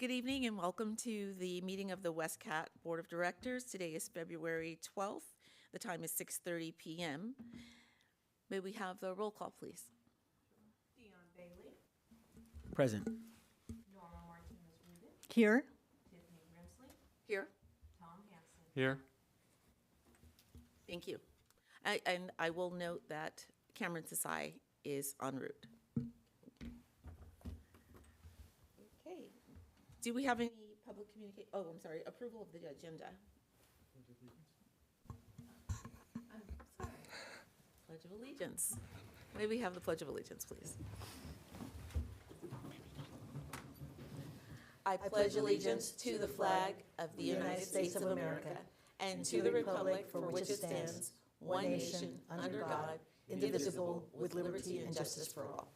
Good evening and welcome to the meeting of the Westcat Board of Directors. Today is February 12th. The time is 6:30 p.m. May we have the roll call, please? Dion Bailey, Present. Norma Martinez-Rubin, Here. Tiffany Grimsley, Here. Tom Hanson. Here. Thank you. And I will note that Cameron Desai is en route. Okay. Do we have any public communicate? Oh, I'm sorry. Approval of the agenda. I'm sorry. Pledge of Allegiance. May we have the Pledge of Allegiance, please? I pledge allegiance to the flag of the United States of America and to the republic for which it stands, one nation, under God, indivisible, with liberty and justice for all.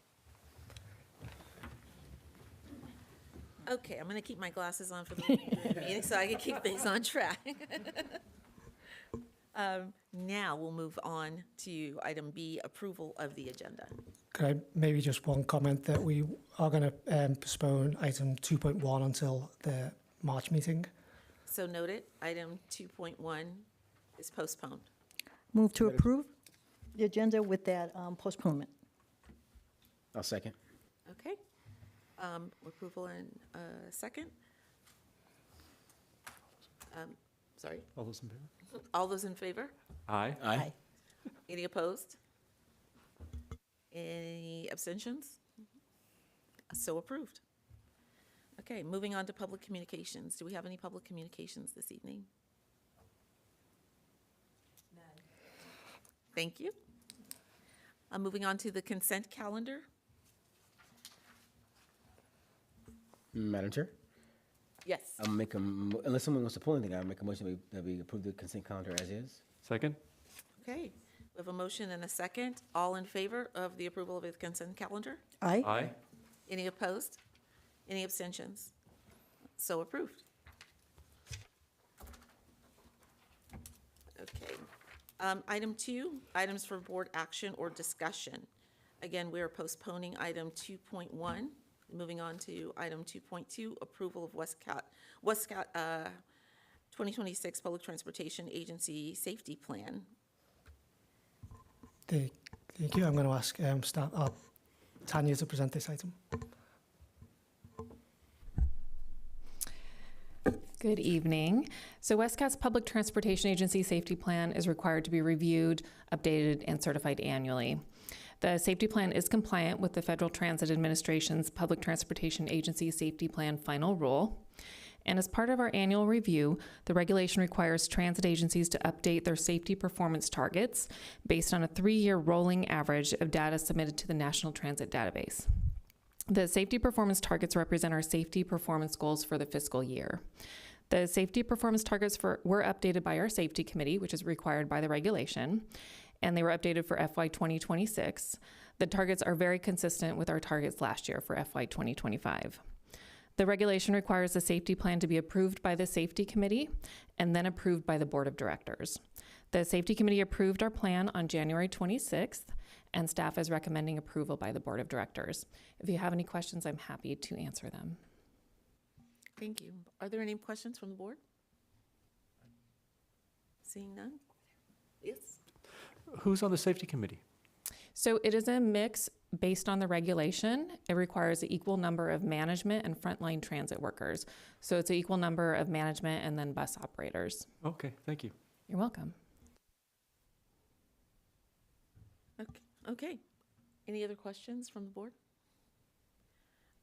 Okay, I'm going to keep my glasses on for the meeting so I can keep things on track. Now we'll move on to item B, approval of the agenda. Could I maybe just one comment that we are going to postpone item 2.1 until the March meeting? So noted, item 2.1 is postponed. Move to approve the agenda with that postponement. I'll second. Okay. Approval in second. Sorry, All those in favor? all those in favor? Aye. Aye. Any opposed? Any abstentions? So approved. Okay, moving on to public communications. Do we have any public communications this evening? None. Thank you. Moving on to the consent calendar. Madam Chair, Yes. I'll make unless someone wants to pull anything, I'll make a motion that we approve the consent calendar as is. Second? Okay, we have a motion and a second. All in favor of the approval of the consent calendar? Aye. Aye. Any opposed? Any abstentions? So approved. Okay. Item 2, items for board action or discussion. Again, we are postponing item 2.1. Moving on to item 2.2, approval of Westcat 2026 Public Transportation Agency Safety Plan. Thank you. I'm going to ask Tanya to present this item. Good evening. So Westcat's Public Transportation Agency Safety Plan is required to be reviewed, updated, and certified annually. The safety plan is compliant with the Federal Transit Administration's Public Transportation Agency Safety Plan Final Rule. And as part of our annual review, the regulation requires transit agencies to update their safety performance targets based on a 3-year rolling average of data submitted to the National Transit Database. The safety performance targets represent our safety performance goals for the fiscal year. The safety performance targets were updated by our safety committee, which is required by the regulation, and they were updated for FY 2026. The targets are very consistent with our targets last year for FY 2025. The regulation requires the safety plan to be approved by the safety committee and then approved by the board of directors. The safety committee approved our plan on January 26th, and staff is recommending approval by the board of directors. If you have any questions, I'm happy to answer them. Thank you. Are there any questions from the board? Seeing none? Yes. Who's on the safety committee? So it is a mix based on the regulation. It requires an equal number of management and frontline transit workers. So it's an equal number of management and then bus operators. Okay, thank you. You're welcome. Okay. Any other questions from the board?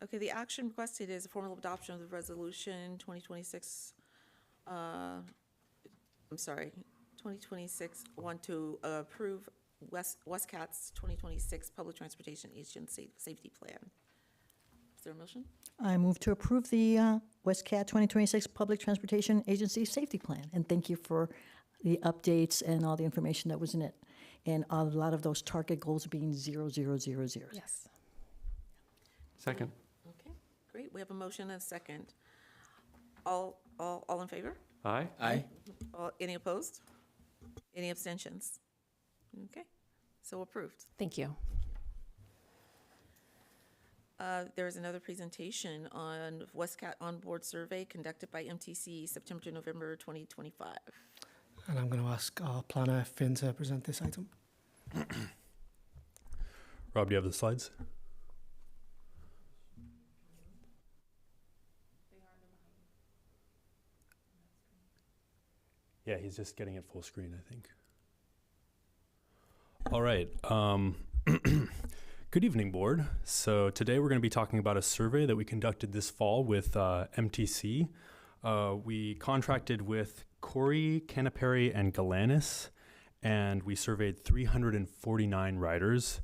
Okay, the action requested is a formal adoption of the resolution 2026, 2026, want to approve Westcat's 2026 Public Transportation Agency Safety Plan. Is there a motion? I move to approve the Westcat 2026 Public Transportation Agency Safety Plan. And thank you for the updates and all the information that was in it. And a lot of those target goals being 0, 0, 0, 0. Yes. Second? Okay, great. We have a motion and a second. All in favor? Aye. Aye. Any opposed? Any abstentions? Okay, so approved. Thank you. there is another presentation on Westcat Onboard Survey conducted by MTC September to November 2025. And I'm going to ask our planner, Finn, to present this item. Rob, do you have the slides? Yeah, he's just getting it full screen, I think. All right. Good evening, board. So today we're going to be talking about a survey that we conducted this fall with MTC. We contracted with Corey, Canapari, and Galanis, and we surveyed 349 riders.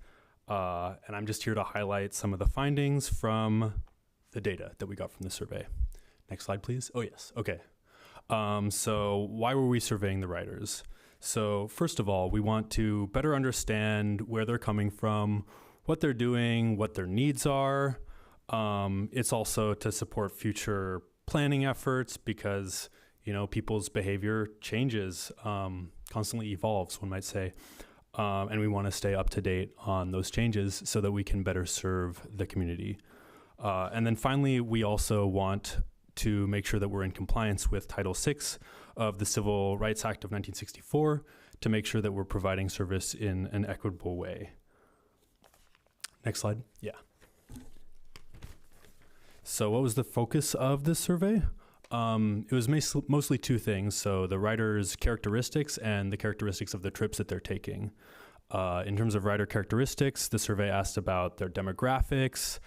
And I'm just here to highlight some of the findings from the data that we got from the survey. Next slide, please. Oh, yes. Okay. So why were we surveying the riders? So first of all, we want to better understand where they're coming from, what they're doing, what their needs are. It's also to support future planning efforts because, you know, people's behavior changes, constantly evolves, one might say. And we want to stay up to date on those changes so that we can better serve the community. And then finally, we also want to make sure that we're in compliance with Title VI of the Civil Rights Act of 1964 to make sure that we're providing service in an equitable way. Next slide. Yeah. So what was the focus of this survey? It was mostly two things. So the riders' characteristics and the characteristics of the trips that they're taking. In terms of rider characteristics, the survey asked about their demographics,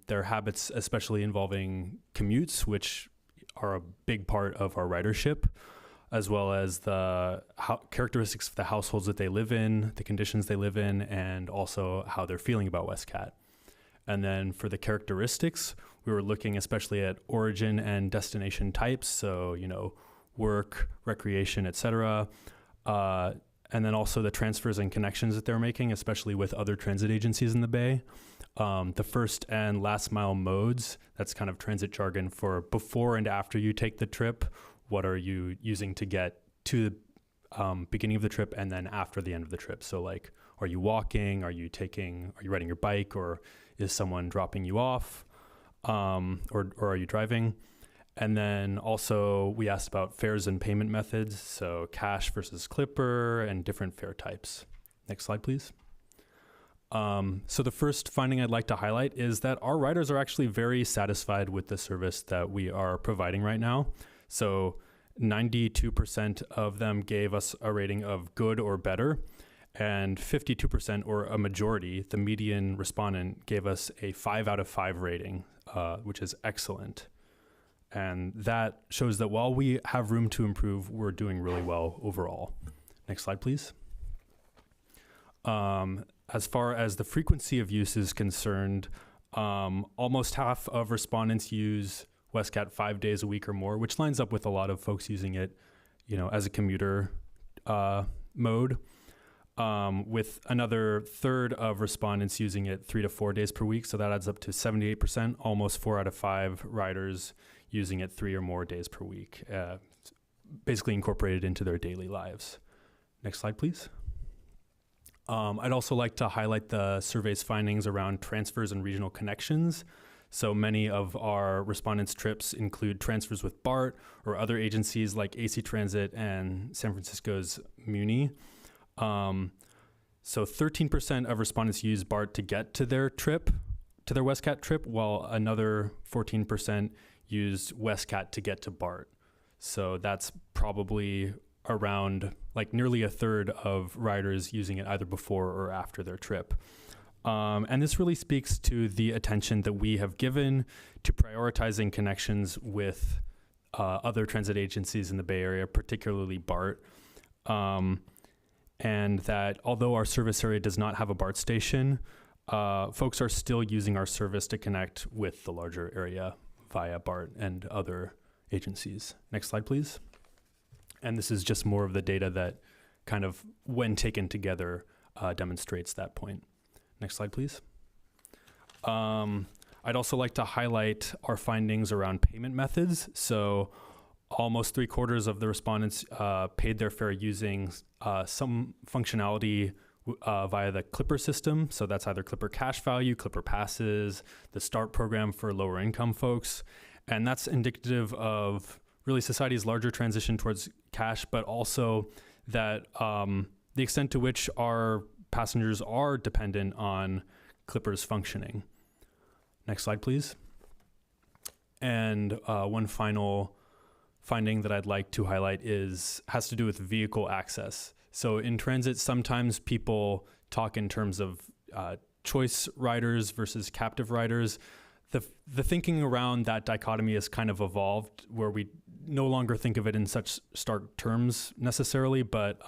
their habits, especially involving commutes, which are a big part of our ridership, as well as the characteristics of the households that they live in, the conditions they live in, and also how they're feeling about Westcat. And then for the characteristics, we were looking especially at origin and destination types, so, you know, work, recreation, etc. And then also the transfers and connections that they're making, especially with other transit agencies in the Bay. The first and last mile modes, that's kind of transit jargon for before and after you take the trip. What are you using to get to the beginning of the trip and then after the end of the trip? So like, are you walking? Are you riding your bike, or is someone dropping you off? Or are you driving? And then also we asked about fares and payment methods. So cash versus Clipper and different fare types. Next slide, please. So the first finding I'd like to highlight is that our riders are actually very satisfied with the service that we are providing right now. So 92% of them gave us a rating of good or better, and 52%, or a majority, the median respondent, gave us a 5 out of 5 rating, which is excellent. And that shows that while we have room to improve, we're doing really well overall. Next slide, please. As far as the frequency of use is concerned, almost half of respondents use Westcat 5 days a week or more, which lines up with a lot of folks using it, you know, as a commuter mode. With another third of respondents using it 3 to 4 days per week. So that adds up to 78%, almost 4 out of 5 riders using it 3 or more days per week, basically incorporated into their daily lives. Next slide, please. I'd also like to highlight the survey's findings around transfers and regional connections. So many of our respondents' trips include transfers with BART or other agencies like AC Transit and San Francisco's Muni. So 13% of respondents use BART to get to their trip, to their Westcat trip, while another 14% used Westcat to get to BART. So that's probably around like nearly a third of riders using it either before or after their trip. And this really speaks to the attention that we have given to prioritizing connections with other transit agencies in the Bay Area, particularly BART. And that although our service area does not have a BART station, folks are still using our service to connect with the larger area via BART and other agencies. Next slide, please. And this is just more of the data that kind of, when taken together, demonstrates that point. Next slide, please. I'd also like to highlight our findings around payment methods. So almost 3/4 of the respondents paid their fare using some functionality via the Clipper system. So that's either Clipper cash value, Clipper passes, the START program for lower income folks. And that's indicative of really society's larger transition towards cash, but also that the extent to which our passengers are dependent on Clipper's functioning. Next slide, please. And one final finding that I'd like to highlight has to do with vehicle access. So in transit, sometimes people talk in terms of choice riders versus captive riders. The thinking around that dichotomy has kind of evolved, where we no longer think of it in such stark terms necessarily, but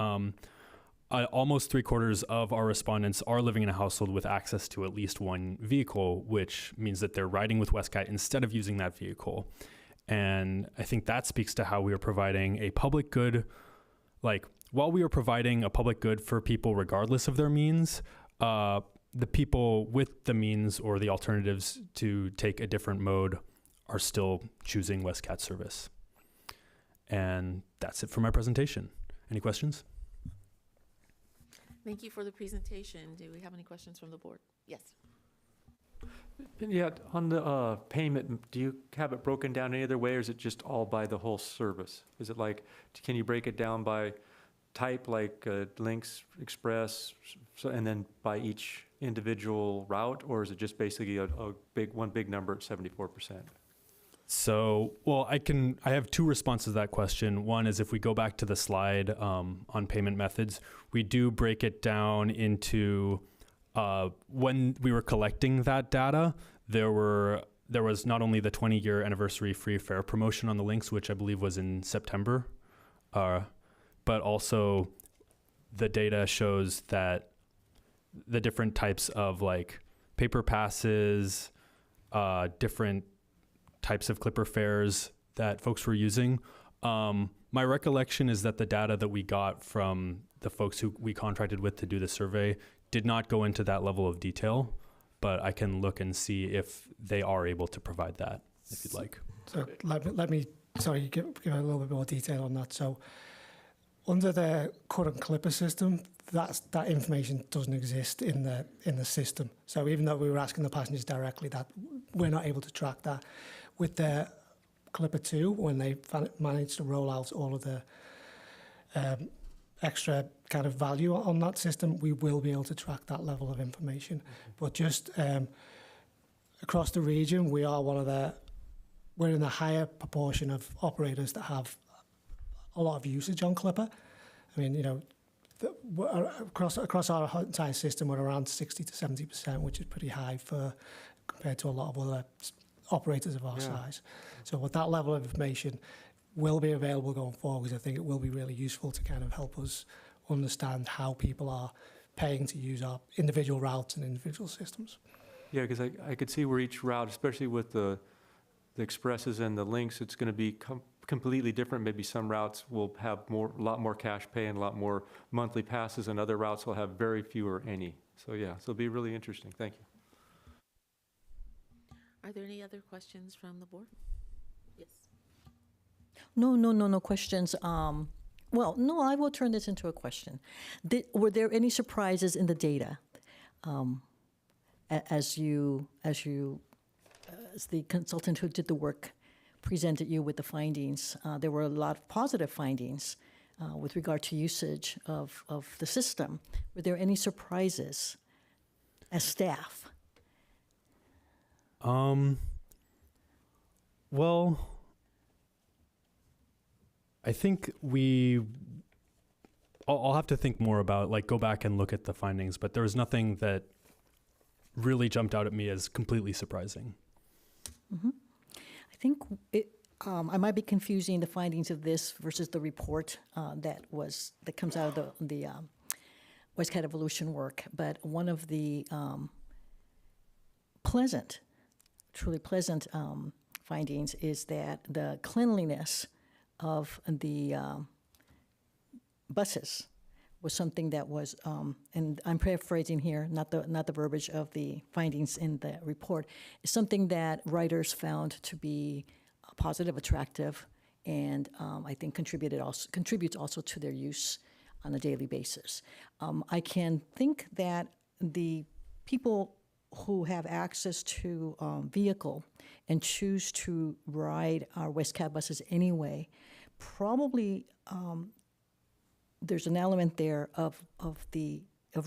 almost 3/4 of our respondents are living in a household with access to at least one vehicle, which means that they're riding with Westcat instead of using that vehicle. And I think that speaks to how we are providing a public good. Like, while we are providing a public good for people regardless of their means, the people with the means or the alternatives to take a different mode are still choosing Westcat service. And that's it for my presentation. Any questions? Thank you for the presentation. Do we have any questions from the board? Yes. Yeah, on the payment, do you have it broken down any other way, or is it just all by the whole service? Is it like, can you break it down by type, like Links, Express, and then by each individual route, or is it just basically one big number at 74%? So, well, I have two responses to that question. One is, if we go back to the slide on payment methods, we do break it down into when we were collecting that data, there was not only the 20-year anniversary free fare promotion on the Links, which I believe was in September, but also the data shows that the different types of like paper passes, different types of Clipper fares that folks were using. My recollection is that the data that we got from the folks who we contracted with to do the survey did not go into that level of detail, but I can look and see if they are able to provide that, if you'd like. So let me give a little bit more detail on that. So under the current Clipper system, that information doesn't exist in the system. So even though we were asking the passengers directly, that we're not able to track that. With the Clipper 2, when they managed to roll out all of the extra kind of value on that system, we will be able to track that level of information. But just across the region, we're in the higher proportion of operators that have a lot of usage on Clipper. I mean, across our entire system, we're around 60 to 70%, which is pretty high compared to a lot of other operators of our size. So with that level of information will be available going forward, because I think it will be really useful to kind of help us understand how people are paying to use our individual routes and individual systems. Yeah, because I could see where each route, especially with the Expresses and the Links, it's going to be completely different. Maybe some routes will have a lot more cash pay and a lot more monthly passes, and other routes will have very few or any. So yeah, so it'll be really interesting. Thank you. Are there any other questions from the board? Yes. No questions. Well, no, I will turn this into a question. Were there any surprises in the data as the consultant who did the work presented you with the findings? There were a lot of positive findings with regard to usage of the system. Were there any surprises as staff? Well, I think I'll have to think more about, go back and look at the findings, but there was nothing that really jumped out at me as completely surprising. Mm-hmm. I think I might be confusing the findings of this versus the report that comes out of the Westcat Evolution work, but one of the truly pleasant findings is that the cleanliness of the buses was something that was, and I'm paraphrasing here, not the verbiage of the findings in the report, is something that writers found to be positive, attractive, and I think contributes also to their use on a daily basis. I can think that the people who have access to vehicle and choose to ride our Westcat buses anyway, probably there's an element there of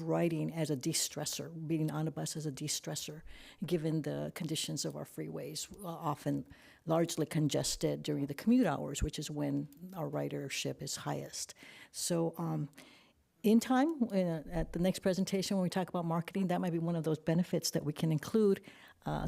riding as a de-stressor, being on a bus as a de-stressor, given the conditions of our freeways, often largely congested during the commute hours, which is when our ridership is highest. So in time, at the next presentation, when we talk about marketing, that might be one of those benefits that we can include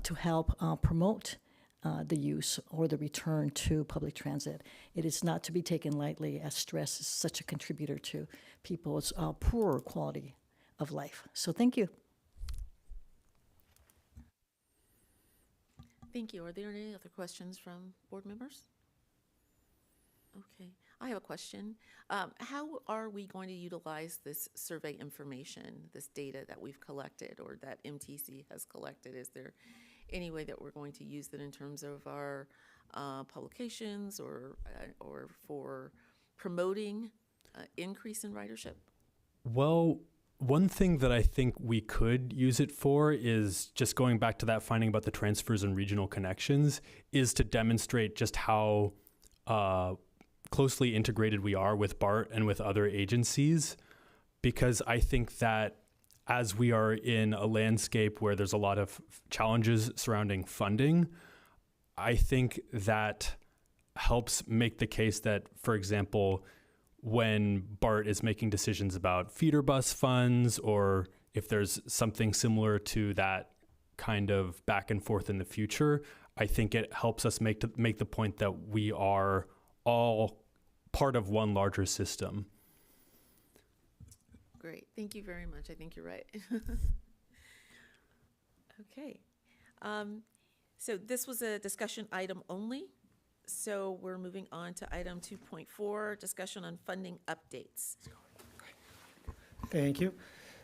to help promote the use or the return to public transit. It is not to be taken lightly, as stress is such a contributor to people's poorer quality of life. So thank you. Thank you. Are there any other questions from board members? Okay, I have a question. How are we going to utilize this survey information, this data that we've collected or that MTC has collected? Is there any way that we're going to use that in terms of our publications or for promoting increase in ridership? Well, one thing that I think we could use it for is just going back to that finding about the transfers and regional connections, is to demonstrate just how closely integrated we are with BART and with other agencies, because I think that as we are in a landscape where there's a lot of challenges surrounding funding, I think that helps make the case that, for example, when BART is making decisions about feeder bus funds, or if there's something similar to that kind of back and forth in the future, I think it helps us make the point that we are all part of one larger system. Great, thank you very much. I think you're right. Okay, so this was a discussion item only. So we're moving on to item 2.4, discussion on funding updates. Thank you.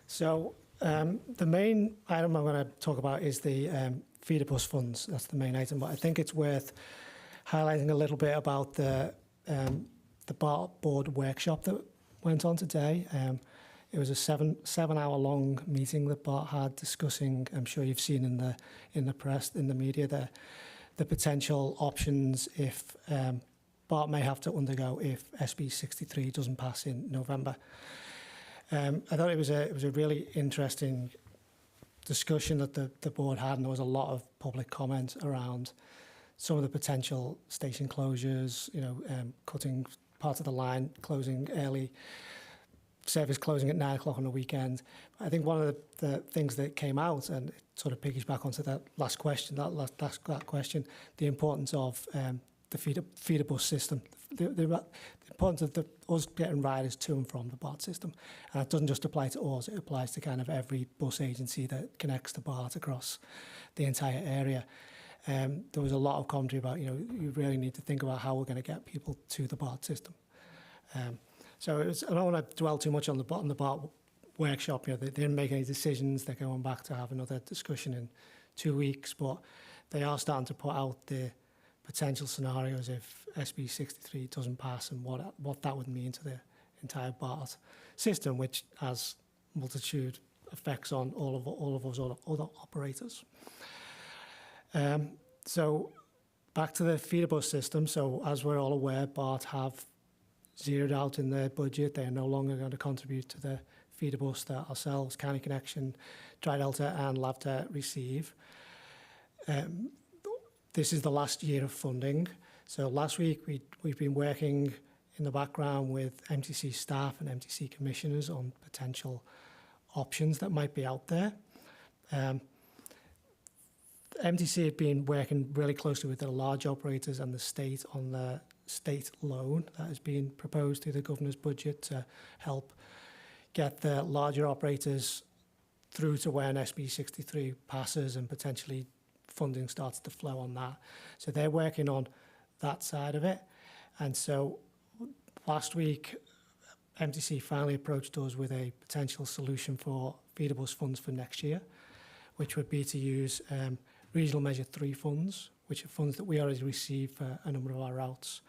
So the main item I'm going to talk about is the feeder bus funds. That's the main item, but I think it's worth highlighting a little bit about the BART board workshop that went on today. It was a seven-hour long meeting that BART had discussing, I'm sure you've seen in the press, in the media, the potential options if BART may have to undergo if SB 63 doesn't pass in November. I thought it was a really interesting discussion that the board had, and there was a lot of public comment around some of the potential station closures, cutting parts of the line, closing early, service closing at 9 o'clock on the weekend. I think one of the things that came out, and it sort of piggybacks onto that last question, the importance of the feeder bus system, the importance of us getting riders to and from the BART system. And it doesn't just apply to us, it applies to kind of every bus agency that connects to BART across the entire area. There was a lot of commentary about, you really need to think about how we're going to get people to the BART system. So I don't want to dwell too much on the BART workshop. They didn't make any decisions. They're going back to have another discussion in 2 weeks, but they are starting to put out the potential scenarios if SB 63 doesn't pass and what that would mean to the entire BART system, which has multitude effects on all of those other operators. So back to the feeder bus system. So as we're all aware, BART have zeroed out in their budget. They are no longer going to contribute to the feeder bus that ourselves, County Connection, Dry Delta and Labta receive. This is the last year of funding. So last week we've been working in the background with MTC staff and MTC commissioners on potential options that might be out there. MTC have been working really closely with the large operators and the state on the state loan that has been proposed through the governor's budget to help get the larger operators through to when SB 63 passes and potentially funding starts to flow on that. So they're working on that side of it. And so last week, MTC finally approached us with a potential solution for feeder bus funds for next year, which would be to use Regional Measure 3 funds, which are funds that we already receive for a number of our routes,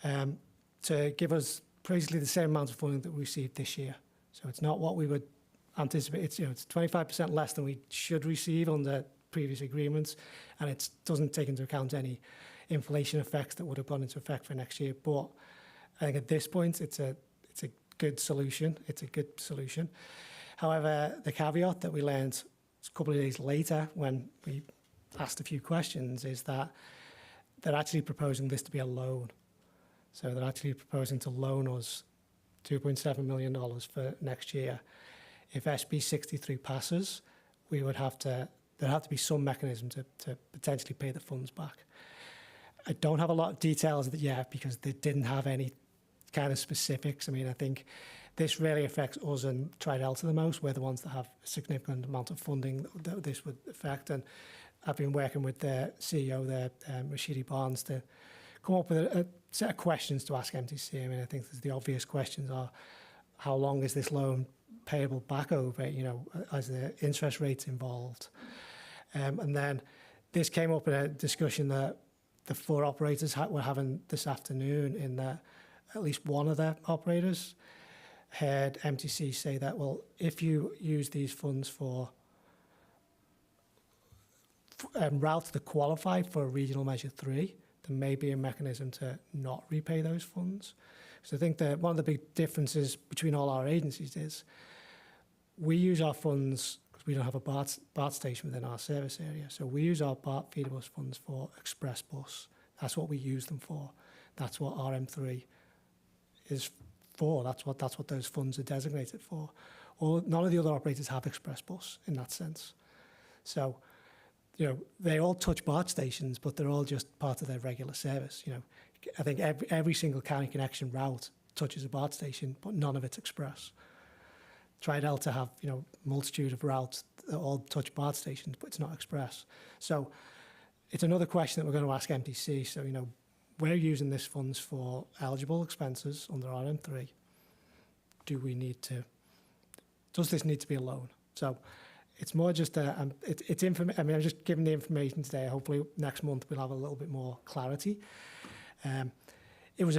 to give us basically the same amount of funding that we received this year. So it's not what we would anticipate. It's, it's 25% less than we should receive under previous agreements, and it doesn't take into account any inflation effects that would have gone into effect for next year. But I think at this point, it's a good solution. It's a good solution. However, the caveat that we learned a couple of days later when we asked a few questions is that they're actually proposing this to be a loan. So they're actually proposing to loan us $2.7 million for next year. If SB 63 passes, there'd have to be some mechanism to potentially pay the funds back. I don't have a lot of details of it yet because they didn't have any kind of specifics. I mean, I think this really affects us and Tri-Delta the most. We're the ones that have a significant amount of funding that this would affect. And I've been working with the CEO there, Rashidi Barnes, to come up with a set of questions to ask MTC. I mean, I think the obvious questions are, how long is this loan payable back over? You know, as the interest rates involved? And then this came up in a discussion that the 4 operators were having this afternoon, in that at least one of their operators heard MTC say that, well, if you use these funds for routes that qualify for Regional Measure 3, there may be a mechanism to not repay those funds. So I think that one of the big differences between all our agencies is we use our funds, because we don't have a BART station within our service area, so we use our BART feeder bus funds for express bus. That's what we use them for. That's what RM3 is for. That's what those funds are designated for. None of the other operators have express bus in that sense. So, you know, they all touch BART stations, but they're all just part of their regular service. You know, I think every single county connection route touches a BART station, but none of it's express. Tri-Delta have, you know, multitude of routes that all touch BART stations, but it's not express. So it's another question that we're going to ask MTC. So, you know, we're using this funds for eligible expenses under RM3. Does this need to be a loan? So it's more just I'm just giving the information today. Hopefully next month we'll have a little bit more clarity. It was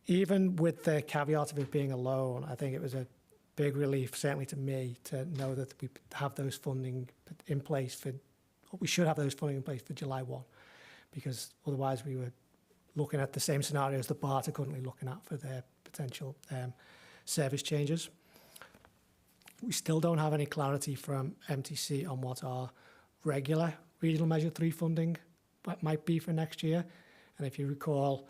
even with the caveat of it being a loan, I think it was a big relief, certainly to me, to know that we have those funding in place we should have those funding in place for July 1, because otherwise we were looking at the same scenarios that BART are currently looking at for their potential service changes. We still don't have any clarity from MTC on what our regular Regional Measure 3 funding might be for next year. And if you recall,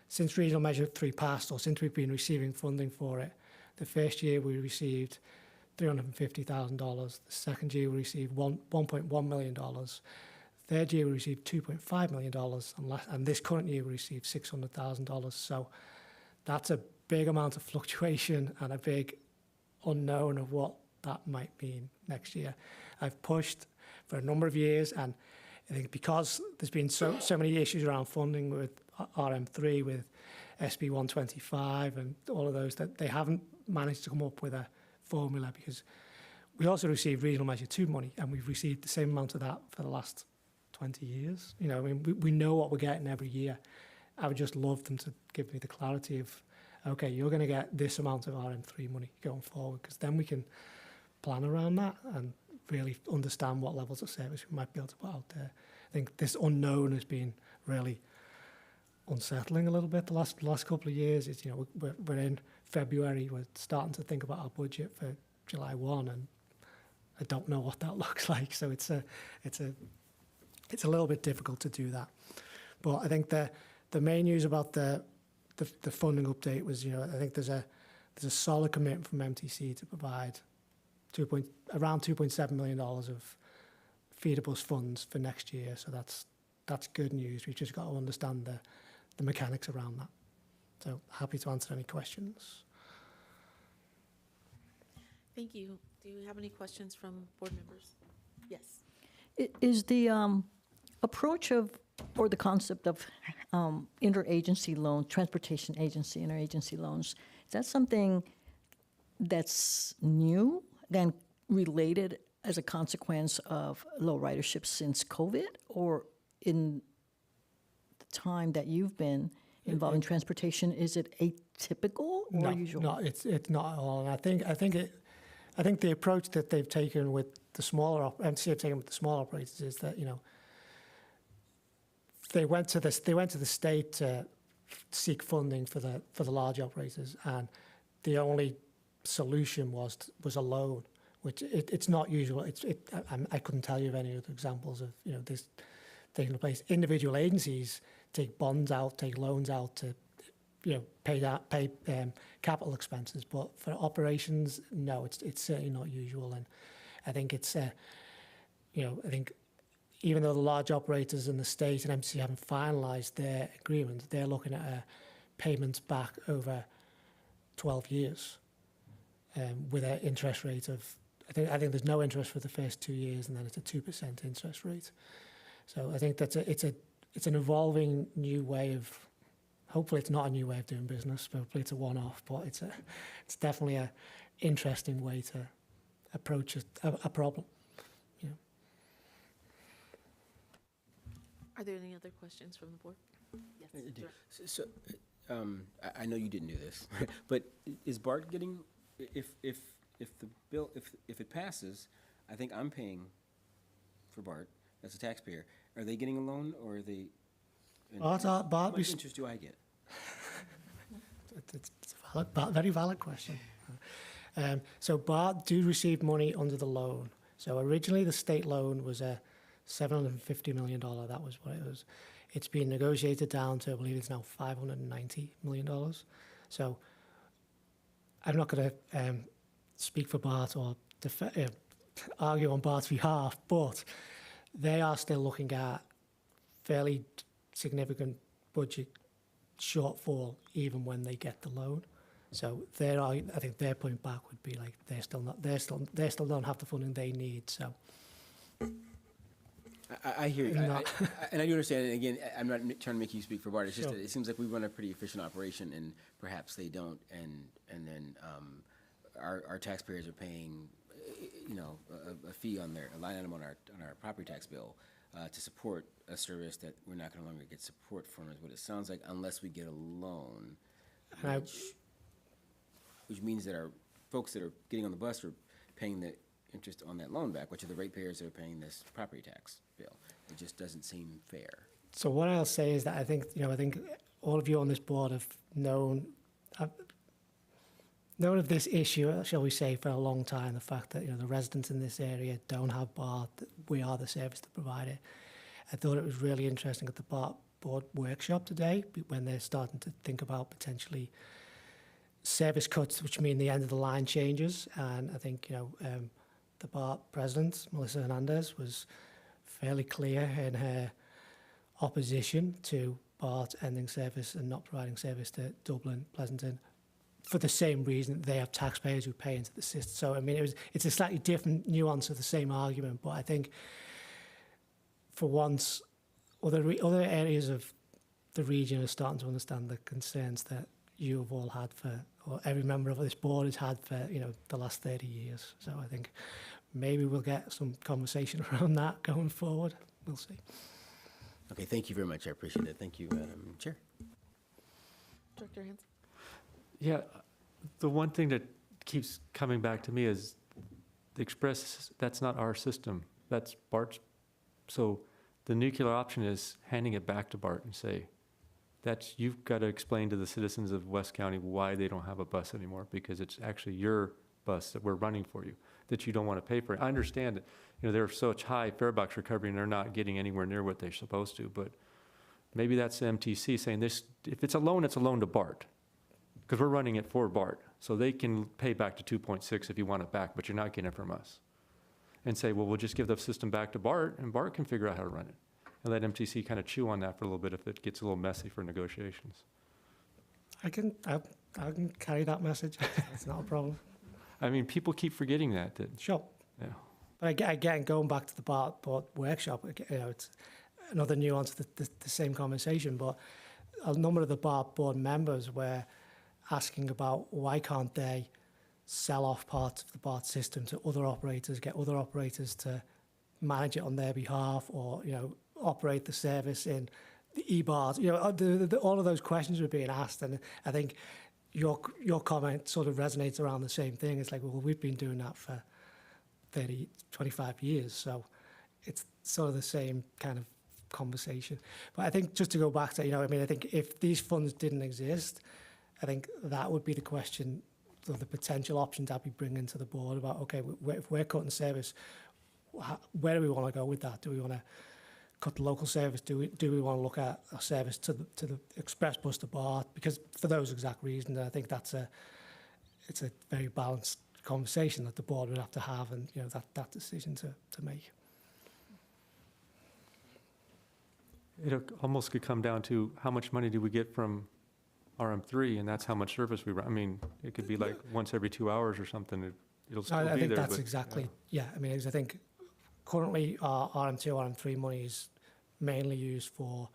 since Regional Measure 3 passed, or since we've been receiving funding for it, the first year we received $350,000. The second year we received $1.1 million. Third year we received $2.5 million, and this current year we received $600,000. So that's a big amount of fluctuation and a big unknown of what that might mean next year. I've pushed for a number of years, and I think because there's been so many issues around funding with RM3, with SB 125 and all of those, that they haven't managed to come up with a formula, because we also received Regional Measure 2 money, and we've received the same amount of that for the last 20 years. You know, I mean, we know what we're getting every year. I would just love them to give me the clarity of, okay, you're going to get this amount of RM3 money going forward, because then we can plan around that and really understand what levels of service we might be able to put out there. I think this unknown has been really unsettling a little bit the last couple of years. It's, you know, we're in February, we're starting to think about our budget for July 1, and I don't know what that looks like. So it's a little bit difficult to do that. But I think the main news about the funding update was, you know, I think there's a solid commitment from MTC to provide around $2.7 million of feeder bus funds for next year. So that's good news. We've just got to understand the mechanics around that. So happy to answer any questions. Thank you. Do you have any questions from board members? Yes. Is the approach or the concept of interagency loan, transportation agency, interagency loans, is that something that's new and related as a consequence of low ridership since COVID, or in the time that you've been involving transportation. Is it atypical or No, usual? no, it's not at all. And I think the approach that they've taken with the smaller MTC have taken with the small operators is that, you know, they went to the state to seek funding for the large operators, and the only solution was a loan, which it's not usual. I couldn't tell you of any other examples of, you know, this taking place. Individual agencies take bonds out, take loans out to, you know, pay capital expenses, but for operations, no, it's certainly not usual. And I think it's you know, I think even though the large operators in the state and MTC haven't finalised their agreement, they're looking at payments back over 12 years with an interest rate of, I think there's no interest for the first 2 years, and then it's a 2% interest rate. So I think that's it's an evolving new way of, hopefully it's not a new way of doing business, hopefully it's a one-off, but it's definitely a interesting way to approach a problem. You know. Are there any other questions from the board? Yes. I do. Sir. So, I know you didn't do this, but is BART getting, if the bill, if it passes, I think I'm paying for BART as a taxpayer. Are they getting a loan, or are they? How much interest do I get? It's a very valid question. So BART do receive money under the loan. So originally the state loan was a $750 million. That was what it was. It's been negotiated down to, I believe it's now $590 million. So I'm not going to speak for BART or argue on BART's behalf, but they are still looking at fairly significant budget shortfall even when they get the loan. So I think their point back would be like they still don't have the funding they need. So I hear you, and I do understand. And again, I'm not trying to make you speak for BART. It's just that it seems like we run a pretty efficient operation, and perhaps they don't, and then our taxpayers are paying, you know, a fee on a line item on our property tax bill to support a service that we're not going to longer get support from, is what it sounds like, unless we get a loan, which means that our folks that are getting on the bus are paying the interest on that loan back, which are the ratepayers that are paying this property tax bill. It just doesn't seem fair. So what I'll say is that I think all of you on this board have known of this issue, shall we say, for a long time. The fact that, you know, the residents in this area don't have BART, that we are the service to provide it. I thought it was really interesting at the BART board workshop today when they're starting to think about potentially service cuts, which mean the end of the line changes. And I think, you know, the BART president, Melissa Hernandez, was fairly clear in her opposition to BART ending service and not providing service to Dublin, Pleasanton, for the same reason they have taxpayers who pay into the system. So, I mean, it's a slightly different nuance of the same argument, but I think for once, other areas of the region are starting to understand the concerns that you have all had or every member of this board has had for, you know, the last 30 years. So I think maybe we'll get some conversation around that going forward. We'll see. Okay, thank you very much. I appreciate it. Thank you, Madam Chair. Director Hanson? Yeah, the one thing that keeps coming back to me is the Express, that's not our system. That's BART's. So the nuclear option is handing it back to BART and say, you've got to explain to the citizens of West County why they don't have a bus anymore, because it's actually your bus that we're running for you, that you don't want to pay for. I understand that, you know, they're such high fare box recovery and they're not getting anywhere near what they're supposed to, but maybe that's the MTC saying this, if it's a loan to BART, because we're running it for BART, so they can pay back to 2.6 if you want it back, but you're not getting it from us. And say, well, we'll just give the system back to BART, and BART can figure out how to run it. And let MTC kind of chew on that for a little bit if it gets a little messy for negotiations. I can carry that message. It's not a problem. I mean, people keep forgetting that. Sure. Yeah. But again, going back to the BART board workshop, you know, it's another nuance of the same conversation, but a number of the BART board members were asking about why can't they sell off parts of the BART system to other operators, get other operators to manage it on their behalf, or, you know, operate the service in the e-bars, all of those questions were being asked, and I think your comment sort of resonates around the same thing. It's like, well, we've been doing that for 30, 25 years, so it's sort of the same kind of conversation. But I think just to go back to, I think if these funds didn't exist, I think that would be the question, or the potential options I'd be bringing to the board about, okay, if we're cutting service, where do we want to go with that? Do we want to cut the local service? Do we want to look at a service to the express bus to Bath? Because for those exact reasons, I think it's a very balanced conversation that the board would have to have, and that decision to make. It almost could come down to how much money do we get from RM3, and that's how much service we run. I mean, it could be like once every 2 hours or something. It'll still be there. I think that's but, exactly, I mean, I think currently our RM2, RM3 money is mainly used for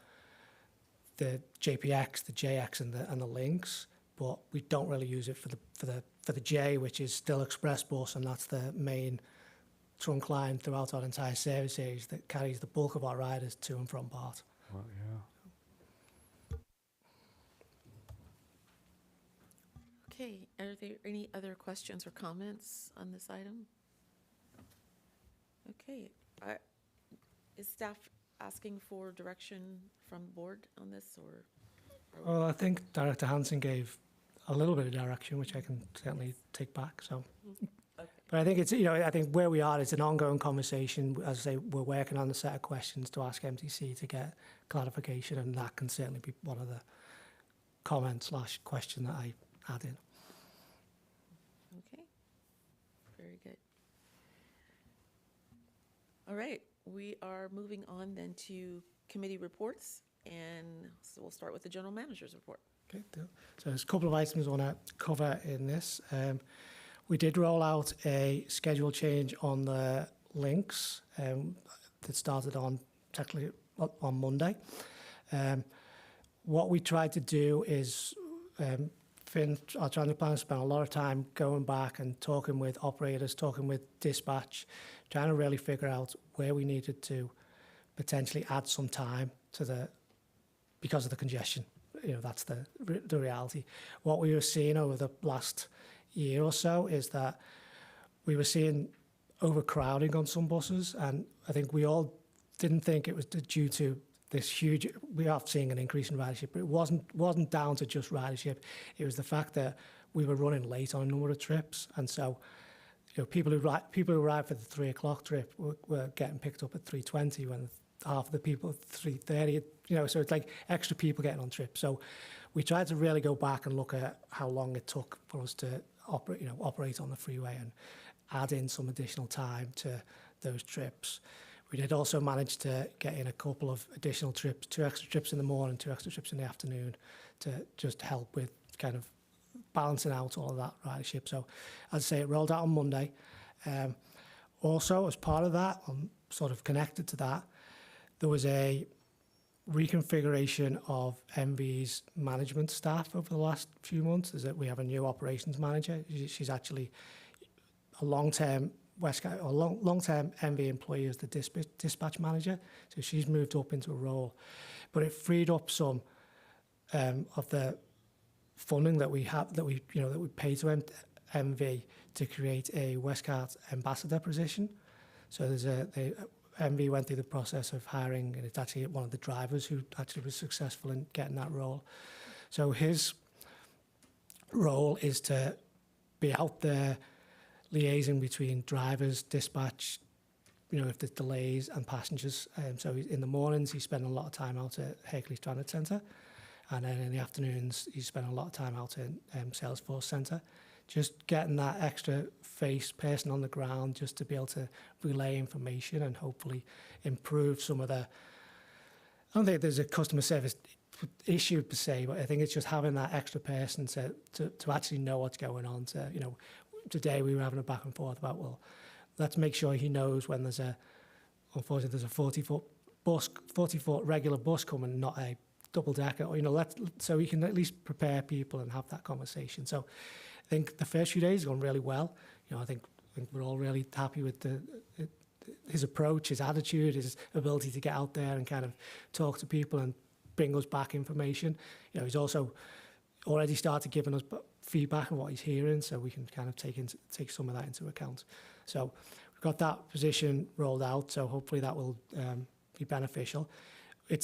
the JPX, the JX, and the links, but we don't really use it for the J, which is still express bus, and that's the main trunk line throughout our entire service area that carries the bulk of our riders to and from Bath. Well, yeah. Okay, are there any other questions or comments on this item? Okay, is staff asking for direction from board on this, or? Well, I think Director Hansen gave a little bit of direction, which I can certainly take back. So, Okay. but I think it's I think where we are, it's an ongoing conversation. As I say, we're working on a set of questions to ask MTC to get clarification, and that can certainly be one of the comment/question that I add in. Okay, very good. All right, we are moving on then to committee reports, and so we'll start with the general manager's report. Okay, so there's a couple of items I want to cover in this. We did roll out a schedule change on the links that started technically on Monday. What we tried to do is Finn, our transit planner, spent a lot of time going back and talking with operators, talking with dispatch, trying to really figure out where we needed to potentially add some time to because of the congestion. That's the reality. What we were seeing over the last year or so is that we were seeing overcrowding on some buses, and I think we all didn't think it was due to this huge. We are seeing an increase in ridership, but it wasn't down to just ridership. It was the fact that we were running late on a number of trips, and so people who arrived for the 3 o'clock trip were getting picked up at 3:20 when half of the people at 3:30. So it's like extra people getting on trips. So we tried to really go back and look at how long it took for us to operate on the freeway and add in some additional time to those trips. We did also manage to get in a couple of additional trips, 2 extra trips in the morning, 2 extra trips in the afternoon, to just help with kind of balancing out all of that ridership. So, as I say, it rolled out on Monday. Also, as part of that, sort of connected to that, there was a reconfiguration of MV's management staff over the last few months. Is that we have a new operations manager. She's actually a long-term Westcat or long-term MV employee as the dispatch manager. So she's moved up into a role, but it freed up some of the funding that we pay to MV to create a Westcat ambassador position. So MV went through the process of hiring, and it's actually one of the drivers who actually was successful in getting that role. So his role is to be out there liaising between drivers, dispatch, if there's delays, and passengers. So in the mornings, he's spending a lot of time out at Hercules Transit Centre, and then in the afternoons, he's spending a lot of time out in Salesforce Centre. Just getting that extra person on the ground just to be able to relay information and hopefully improve some of the. I don't think there's a customer service issue per se, but I think it's just having that extra person to actually know what's going on. Today we were having a back and forth about, well, let's make sure he knows when unfortunately there's a 40-foot regular bus coming, not a double decker, so we can at least prepare people and have that conversation. So I think the first few days have gone really well. I think we're all really happy with his approach, his attitude, his ability to get out there and kind of talk to people and bring us back information. You know, he's also already started giving us feedback on what he's hearing, so we can kind of take some of that into account. So we've got that position rolled out, so hopefully that will be beneficial. We're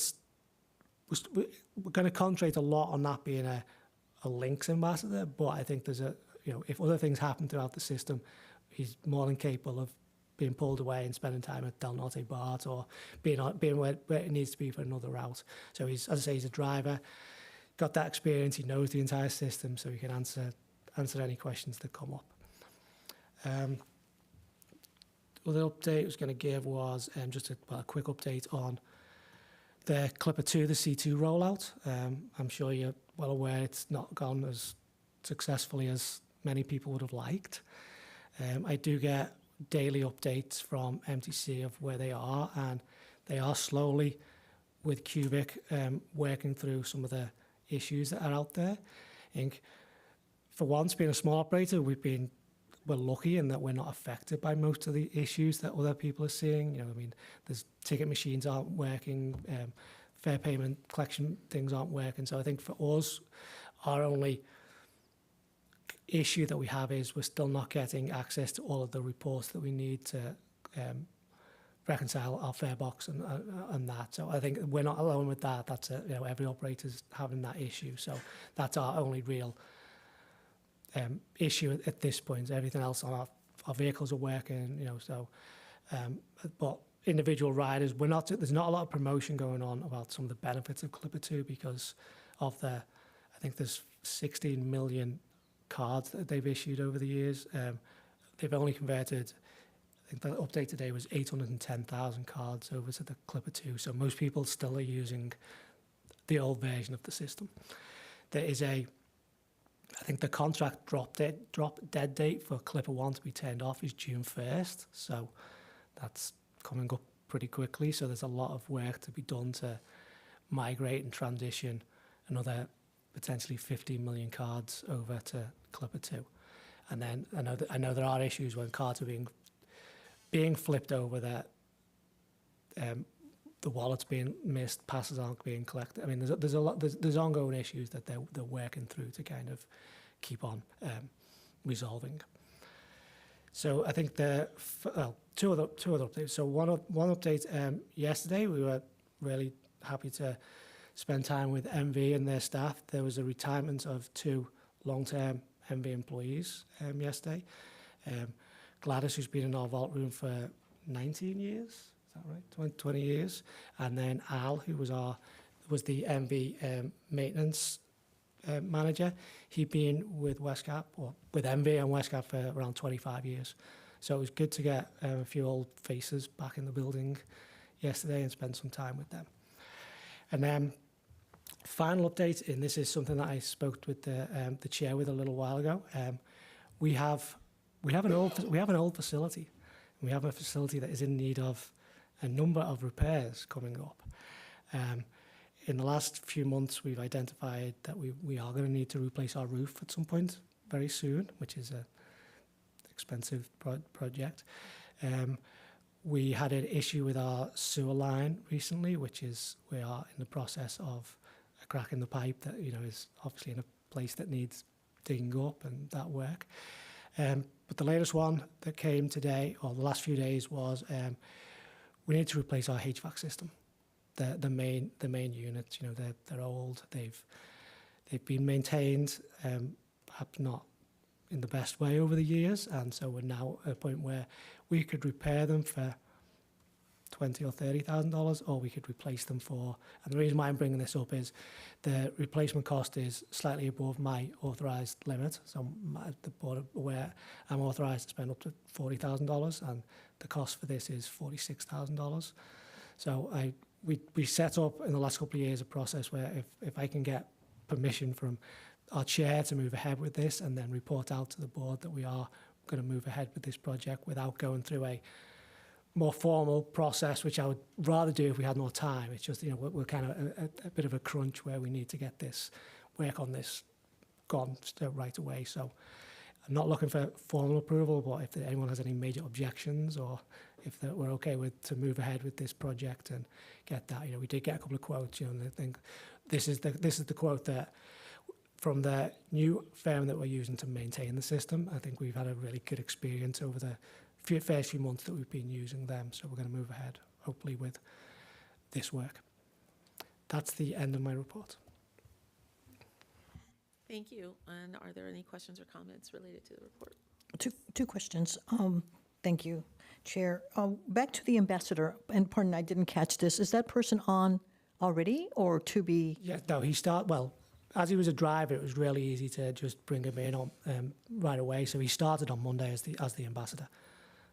going to concentrate a lot on that being a links ambassador, but I think there's if other things happen throughout the system, he's more than capable of being pulled away and spending time at Del Norte BART or being where it needs to be for another route. So he's, as I say, he's a driver, got that experience, he knows the entire system, so he can answer any questions that come up. Other update I was going to give was just a quick update on the Clipper 2, the C2 rollout. I'm sure you're well aware it's not gone as successfully as many people would have liked. I do get daily updates from MTC of where they are, and they are slowly, with Cubic, working through some of the issues that are out there. I think, for once, being a small operator, we're lucky in that we're not affected by most of the issues that other people are seeing. You know, I mean, there's ticket machines aren't working, fair payment collection things aren't working. So I think for us, our only issue that we have is we're still not getting access to all of the reports that we need to reconcile our fare box and that. So I think we're not alone with that. That's every operator's having that issue. So that's our only real issue at this point. Everything else on our vehicles are working, but individual riders, there's not a lot of promotion going on about some of the benefits of Clipper 2 because of I think there's 16 million cards that they've issued over the years. They've only converted, I think the update today was 810,000 cards over to the Clipper 2. So most people still are using the old version of the system. There is I think the contract drop dead date for Clipper 1 to be turned off is June 1st. So that's coming up pretty quickly. So there's a lot of work to be done to migrate and transition another potentially 15 million cards over to Clipper 2. And then I know there are issues when cards are being flipped over that the wallet's being missed, passes aren't being collected. I mean, there's ongoing issues that they're working through to kind of keep on resolving. So I think two other updates. So one update yesterday, we were really happy to spend time with MV and their staff. There was a retirement of 2 long-term MV employees yesterday. Gladys, who's been in our vault room for 19 years, is that right? 20 years. And then Al, who was the MV maintenance manager. He'd been with Westcat, or with MV and Westcat for around 25 years. So it was good to get a few old faces back in the building yesterday and spend some time with them. And then final update, and this is something that I spoke with the chair with a little while ago. We have an old facility. We have a facility that is in need of a number of repairs coming up. In the last few months, we've identified that we are going to need to replace our roof at some point very soon, which is an expensive project. We had an issue with our sewer line recently, which is we are in the process of a crack in the pipe that is obviously in a place that needs digging up and that work. But the latest one that came today, or the last few days, was we need to replace our HVAC system. The main units, they're old. They've been maintained, perhaps not in the best way over the years, and so we're now at a point where we could repair them for $20,000 or $30,000, or we could replace them for. And the reason why I'm bringing this up is the replacement cost is slightly above my authorised limit. So the board aware I'm authorised to spend up to $40,000, and the cost for this is $46,000. So we set up in the last couple of years a process where if I can get permission from our chair to move ahead with this and then report out to the board that we are going to move ahead with this project without going through a more formal process, which I would rather do if we had more time. It's just, we're kind of a bit of a crunch where we need to get this work on this gone right away. So I'm not looking for formal approval, but if anyone has any major objections or if we're okay to move ahead with this project and get that, we did get a couple of quotes, and I think this is the quote that from the new firm that we're using to maintain the system. I think we've had a really good experience over the first few months that we've been using them, so we're going to move ahead, hopefully, with this work. That's the end of my report. Thank you. And are there any questions or comments related to the report? Two questions. Thank you, Chair. Back to the ambassador, and pardon, I didn't catch this. Is that person on already or to be? Yeah, no, as he was a driver, it was really easy to just bring him in on right away. So he started on Monday as the ambassador.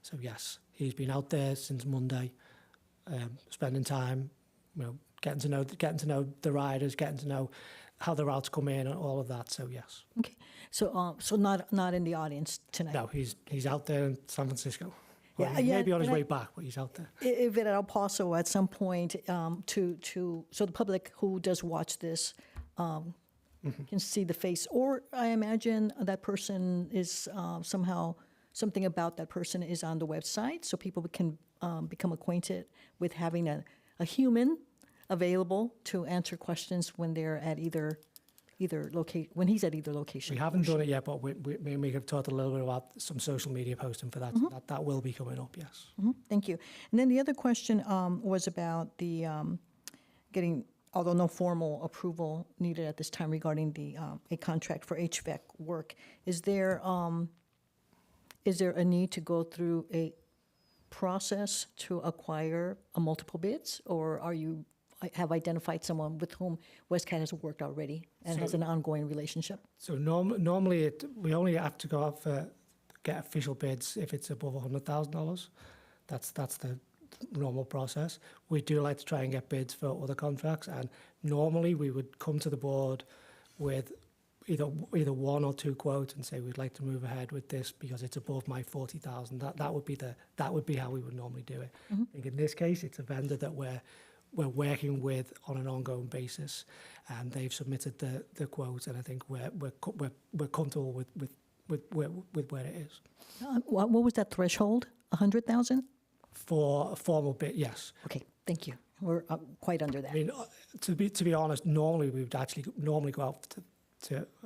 So yes, he's been out there since Monday, spending time, getting to know the riders, getting to know how the routes come in and all of that. So yes. Okay, so not in the audience tonight. No, he's out there in San Francisco. Or Yeah, he yeah, may be on his and way back, but he's out there. If at El Paso at some point, so the public who does watch this can see the face, or I imagine that person is somehow, something about that person is on the website, so people can become acquainted with having a human available to answer questions when they're at either when he's at either location. We haven't done it yet, but we have talked a little bit about some social media posting for that. That will be coming up, yes. Thank you. And then the other question was about the getting, although no formal approval needed at this time regarding the a contract for HVAC work. Is there a need to go through a process to acquire multiple bids, or have identified someone with whom Westcat has worked already and has an ongoing relationship? So normally we only have to go out get official bids if it's above $100,000. That's the normal process. We do like to try and get bids for other contracts, and normally we would come to the board with either one or two quotes and say we'd like to move ahead with this because it's above my 40,000. That would be how we would normally do it. I think in this case it's a vendor that we're working with on an ongoing basis, and they've submitted the quote, and I think we're comfortable with where it is. What was that threshold? 100,000? For a formal bid, yes. Okay, thank you. We're quite under that. I mean, to be honest, normally we would actually go out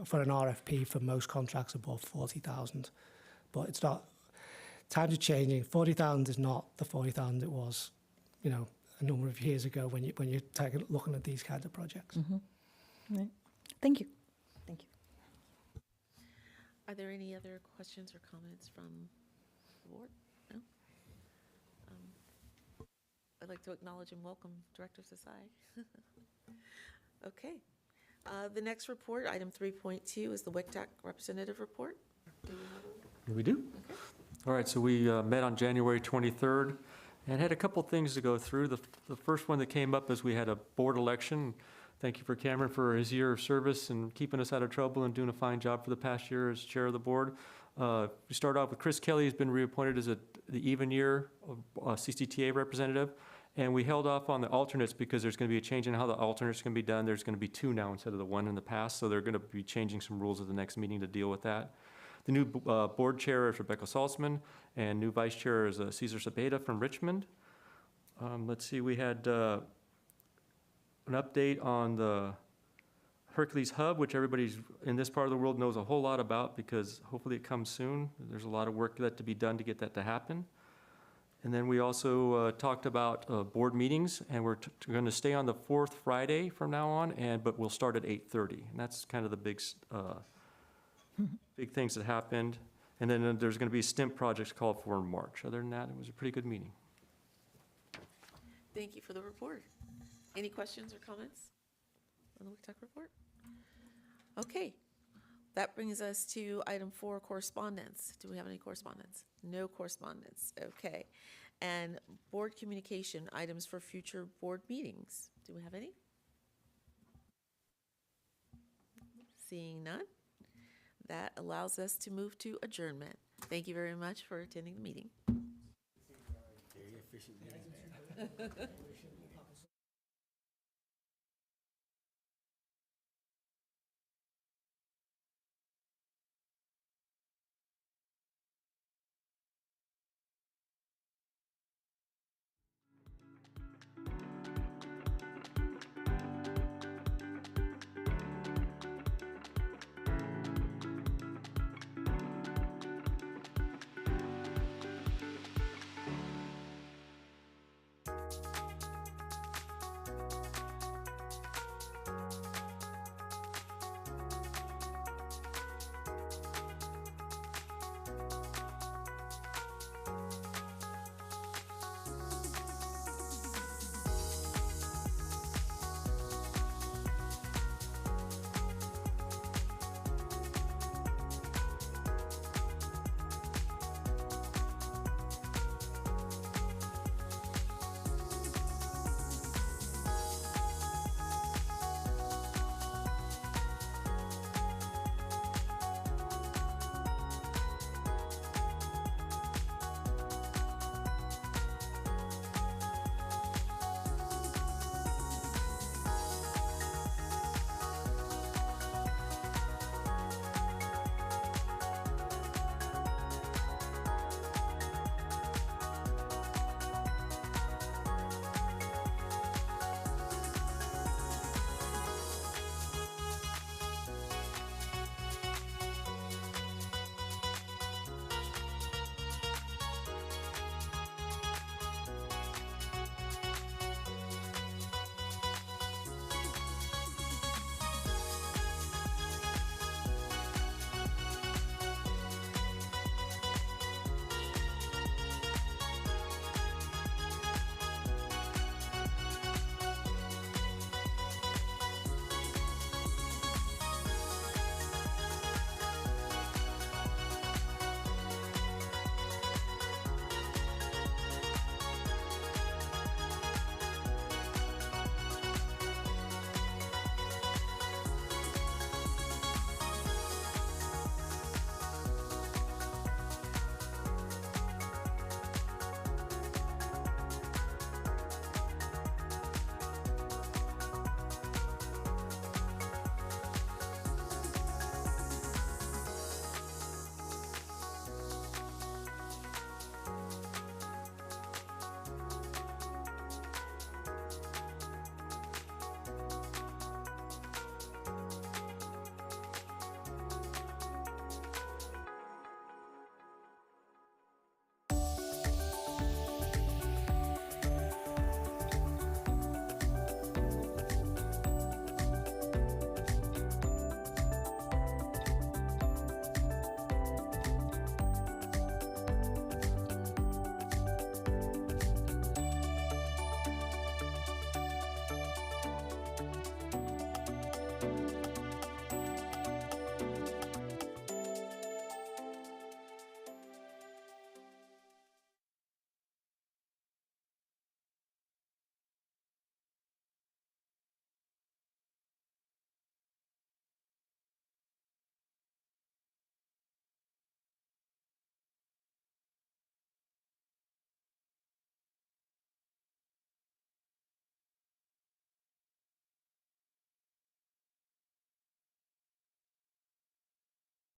for an RFP for most contracts above 40,000, but it's not. Times are changing. 40,000 is not the 40,000 it was, a number of years ago when you're looking at these kinds of projects. Right. Thank you. Thank you. Are there any other questions or comments from the board? No? I'd like to acknowledge and welcome Director Sasai. Okay. The next report, item 3.2, is the WCTAC representative report. We do? Okay. All right, so we met on January 23rd and had a couple things to go through. The first one that came up is we had a board election. Thank you for Cameron for his year of service and keeping us out of trouble and doing a fine job for the past year as chair of the board. We start off with Chris Kelly, who's been reappointed as the even year CCTA representative. And we held off on the alternates because there's going to be a change in how the alternates can be done. There's going to be two now instead of the one in the past. So they're going to be changing some rules at the next meeting to deal with that. The new board chair is Rebecca Salzman, and new vice chair is Cesar Cepeda from Richmond. Let's see, we had an update on the Hercules Hub, which everybody in this part of the world knows a whole lot about because hopefully it comes soon. There's a lot of work to be done to get that to happen. And then we also talked about board meetings, and we're going to stay on the fourth Friday from now on, but we'll start at 8:30. And that's kind of the big things that happened. And then there's going to be STEM projects called for in March. Other than that, it was a pretty good meeting. Thank you for the report. Any questions or comments on the WCTAC report? Okay. That brings us to item 4, correspondence. Do we have any correspondence? No correspondence. Okay. And board communication, items for future board meetings. Do we have any? Seeing none, that allows us to move to adjournment. Thank you very much for attending the meeting. Very efficient.